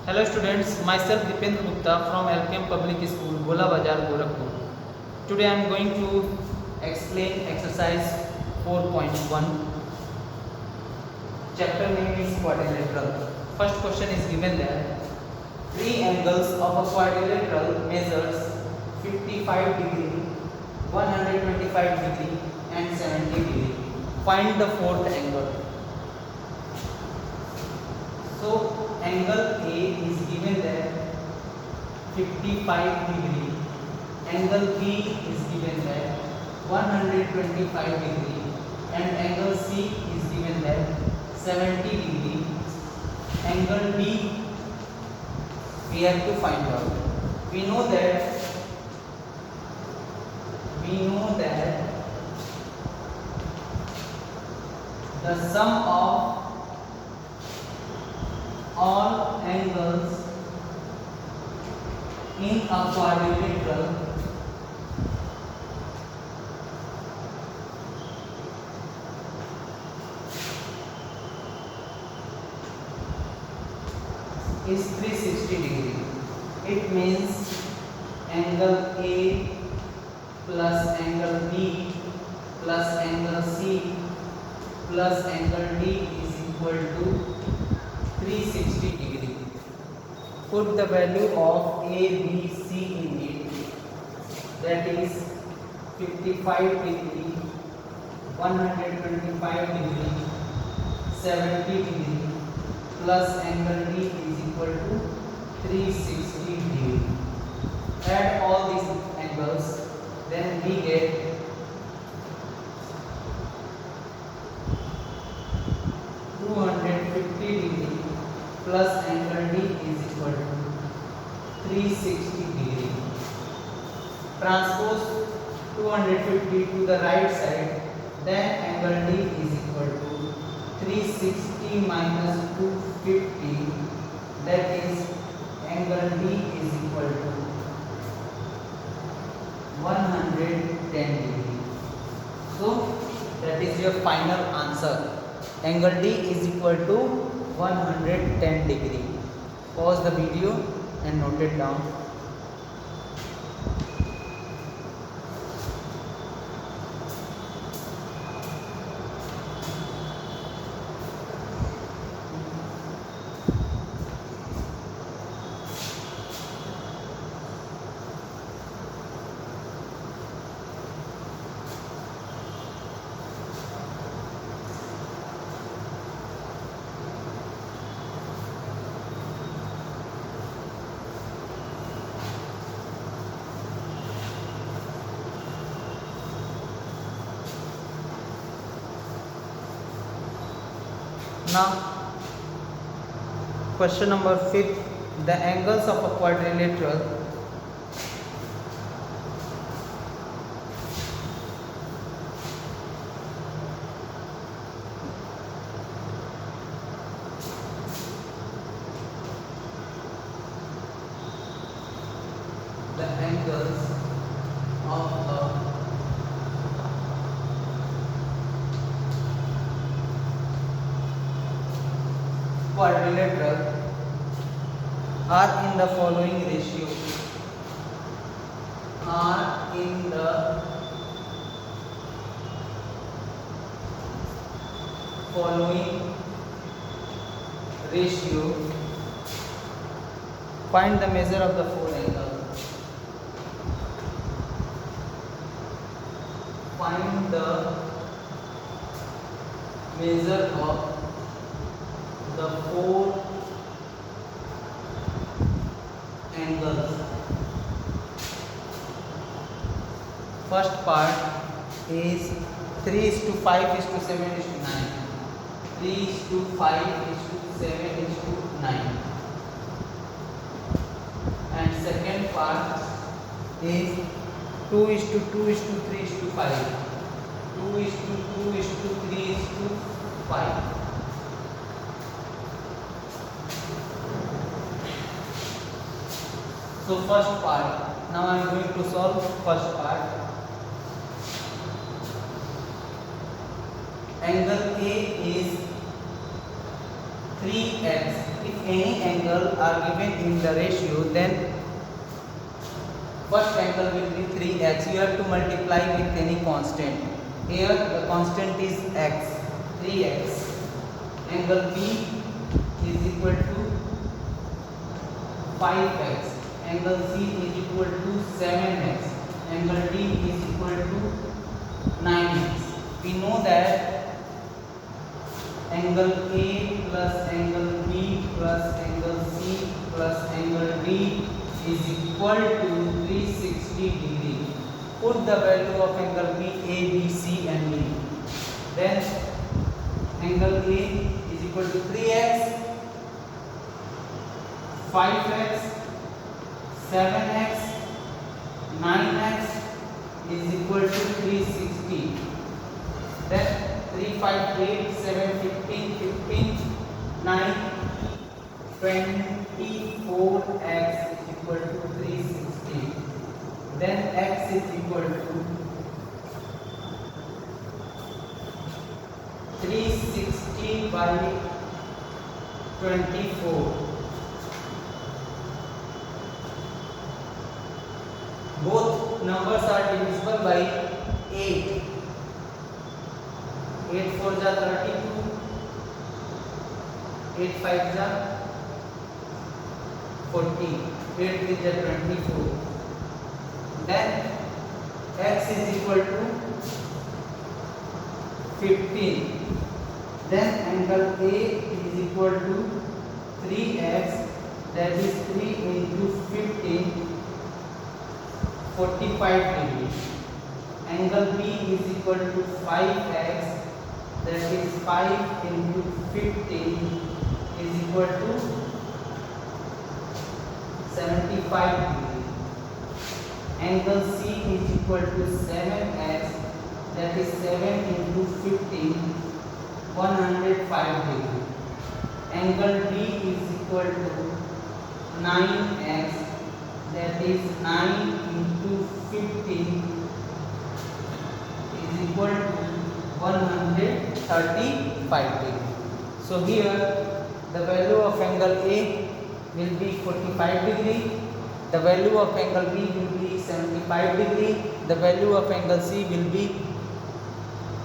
Hello students, myself Dipendra Gupta from LPM Public School, Bhola Bazar, Gorakhpur. Today I am going to explain exercise 4.1. Chapter name is quadrilateral. First question is given there. Three angles of a quadrilateral measures 55 degree, 125 degree and 70 degree. Find the fourth angle. So angle A is given there 55 degree, angle B is given there 125 degree and angle C is given there 70 degree. Angle D we have to find out. We know that the sum of all angles in a quadrilateral is 360 degree. It means angle A plus angle B plus angle C plus angle D is equal to 360 degree. Put the value of A, B, C in it. That is 55 degree, 125 degree, 70 degree plus angle D is equal to 360 degree. Add all these angles, then we get 250 degree plus angle D is equal to 360 degree. Transpose 250 to the right side, then angle D is equal to 360 minus 250, that is angle D is equal to 110 degree. So that is your final answer. Angle D is equal to 110 degree. Pause the video and note it down. Now, question number 5. The angles of a quadrilateral quadrilateral are in the following ratio. Are in the following ratio. Find the measure of the four angles. Find the measure of the four angles. First part is 3:5:7:9. 3:5:7:9. And second part is 2:2:3:5. 2:2:3:5. So first part, now I am going to solve first part. Angle A is 3x if any angle are given in the ratio, then first angle will be 3x. You have to multiply with any constant. Here the constant is x, 3x. Angle B is equal to 5x. Angle C is equal to 7x. Angle D is equal to 9x. We know that angle A plus angle B plus angle C plus angle D is equal to 360 degree. Put the value of angle B, A, B, C and D. Then angle A is equal to 3x, 5x, 7x, 9x is equal to 360. Then 3, 5, 8, 7, 15, 15, 9, 24x is equal to 360. Then x is equal to 360 by 24. Both numbers are divisible by 8. 8 4 जा 32, 8 5 जा 40, 8 3 जा 24. Then x is equal to 15. Then angle A is equal to 3x, that is 3 into 15, 45 degree. Angle B is equal to 5x, that is 5 into 15 is equal to 75 degree. Angle C is equal to 7x, that is 7 into 15, 105 degree. Angle D is equal to 9x, that is 9 into 15 is equal to 135 degree. So here the value of angle A will be 45 degree, the value of angle B will be 75 degree, the value of angle C will be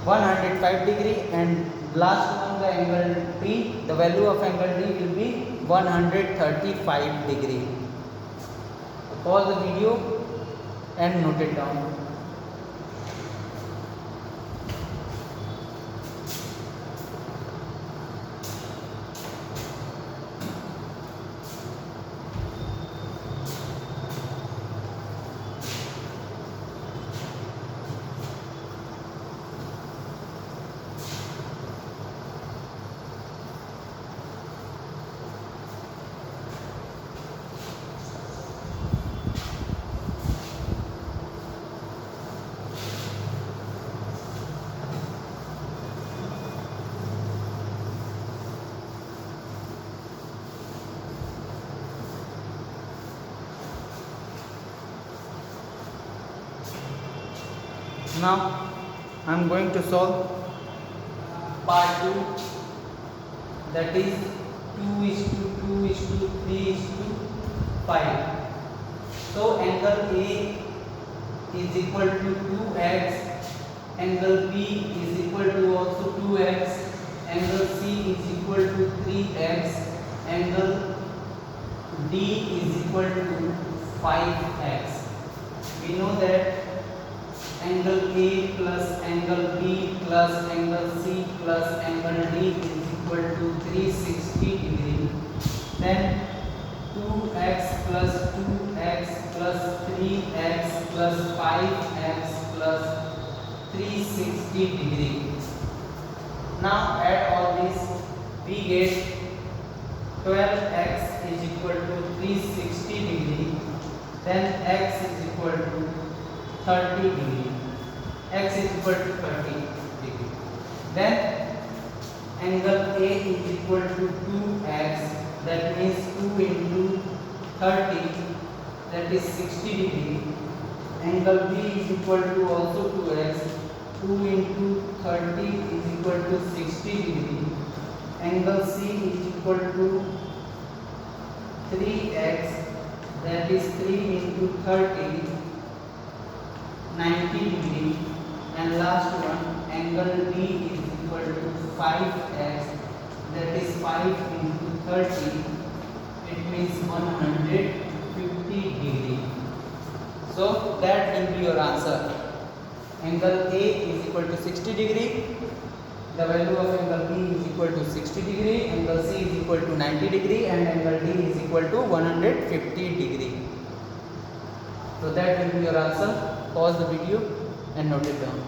105 degree, and last one the angle D, the value of angle D will be 135 degree. Pause the video and note it down. Now I am going to solve part 2, that is 2:2:3:5. So angle A is equal to 2x, angle B is equal to also 2x, angle C is equal to 3x, angle D is equal to 5x. We know that angle A plus angle B plus angle C plus angle D is equal to 360 degree. Then 2x plus 2x plus 3x plus 5x plus 360 degree. Now add all this, we get 12x is equal to 360 degree. Then x is equal to 30 degree. X is equal to 30 degree. Then angle A is equal to 2x, that means 2 into 30, that is 60 degree. Angle B is equal to also 2x, 2 into 30 is equal to 60 degree. Angle C is equal to 3x, that is 3 into 30, 90 degree, and last one angle D is equal to 5x, that is 5 into 30, it means 150 degree. So that will be your answer. Angle A is equal to 60 degree, the value of angle B is equal to 60 degree, angle C is equal to 90 degree, and angle D is equal to 150 degree. So that will be your answer. Pause the video and note it down.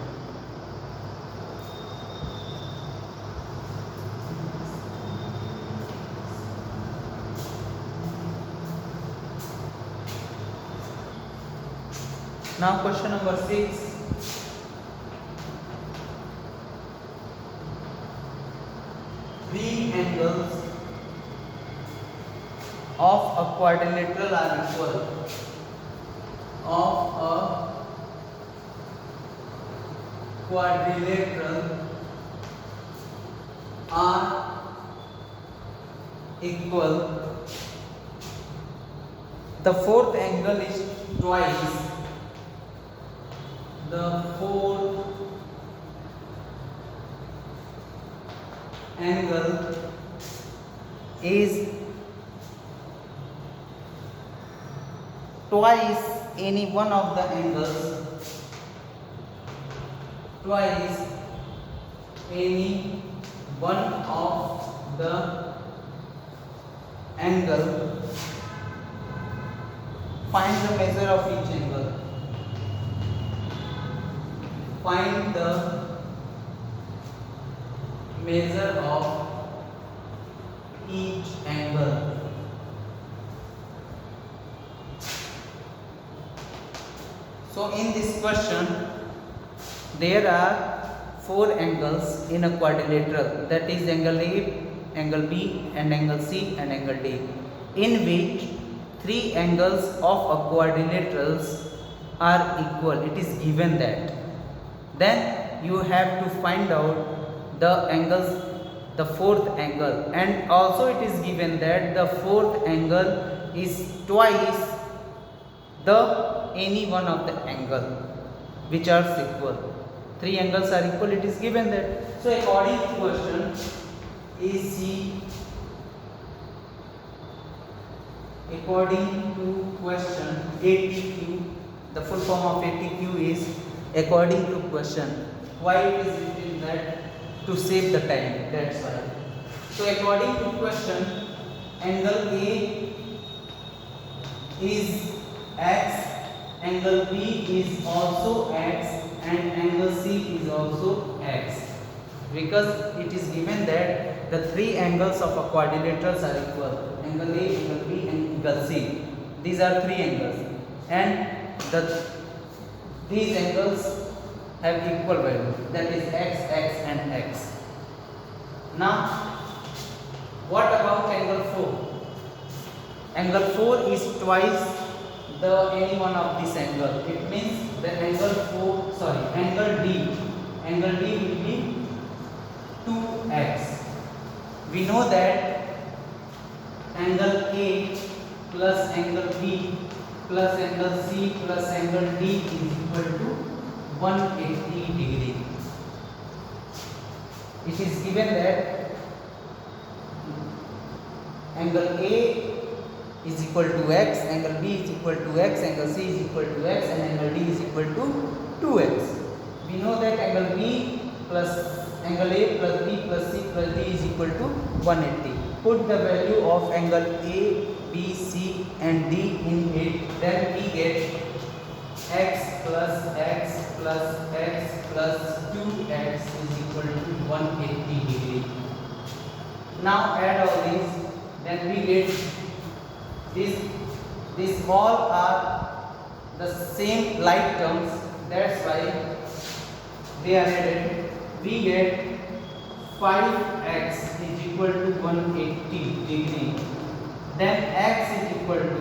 Now question number 6. Three angles of a quadrilateral are equal. Of a quadrilateral are equal. The fourth angle is twice the fourth angle is twice any one of the angles, twice any one of the angle. Find the measure of each angle. Find the measure of each angle. So in this question there are four angles in a quadrilateral, that is angle A, angle B, and angle C and angle D, in which three angles of a quadrilaterals are equal. It is given that. Then you have to find out the angles, the fourth angle, and also it is given that the fourth angle is twice the any one of the angle which are equal. Three angles are equal, it is given that. So according to question AC, according to question ATQ, the full form of ATQ is according to question. Why it is written that? To save the time, that's why. So according to question, angle A is x, angle B is also x, and angle C is also x, because it is given that the three angles of a quadrilaterals are equal. Angle A, angle B, and angle C. These are three angles, and these angles have equal value, that is x, x, and x. Now, what about angle 4? Angle 4 is twice the any one of this angle. It means the angle D will be 2x. We know that angle A plus angle B plus angle C plus angle D is equal to 180 degree. It is given that angle A is equal to x, angle B is equal to x, angle C is equal to x, and angle D is equal to 2x. We know that angle B plus angle A plus B plus C plus D is equal to 180. Put the value of angle A, B, C and D in it, then we get x plus x plus x plus 2x is equal to 180 degree. Now add all these, then we get these all are the same like terms, that's why they are added. We get 5x is equal to 180 degree, then x is equal to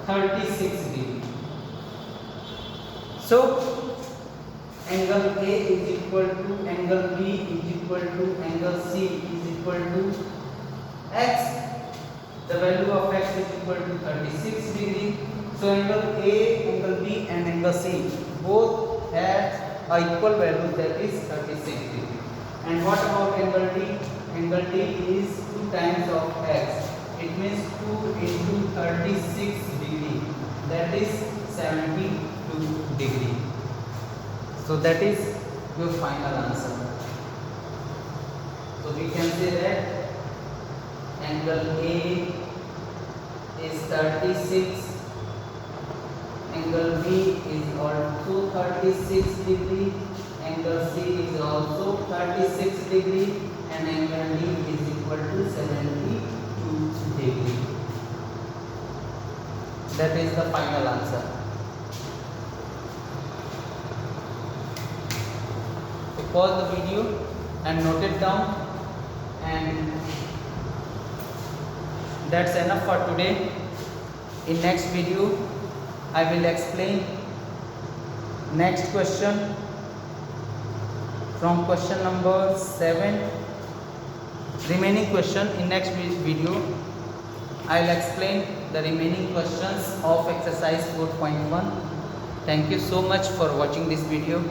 36 degree. So angle A is equal to angle B is equal to angle C is equal to x, the value of x is equal to 36 degree. So angle A, angle B and angle C both have a equal value, that is 36 degree. And what about angle D? Angle D is 2 times of x. It means 2 into 36 degree, that is 72 degree. So that is your final answer. So we can say that angle A is 36, angle B is also 36 degree, angle C is also 36 degree, and angle D is equal to 72 degree. That is the final answer. So pause the video and note it down, and that's enough for today. In next video I will explain next question from question number 7. Remaining question in next video I will explain the remaining questions of exercise 4.1. Thank you so much for watching this video.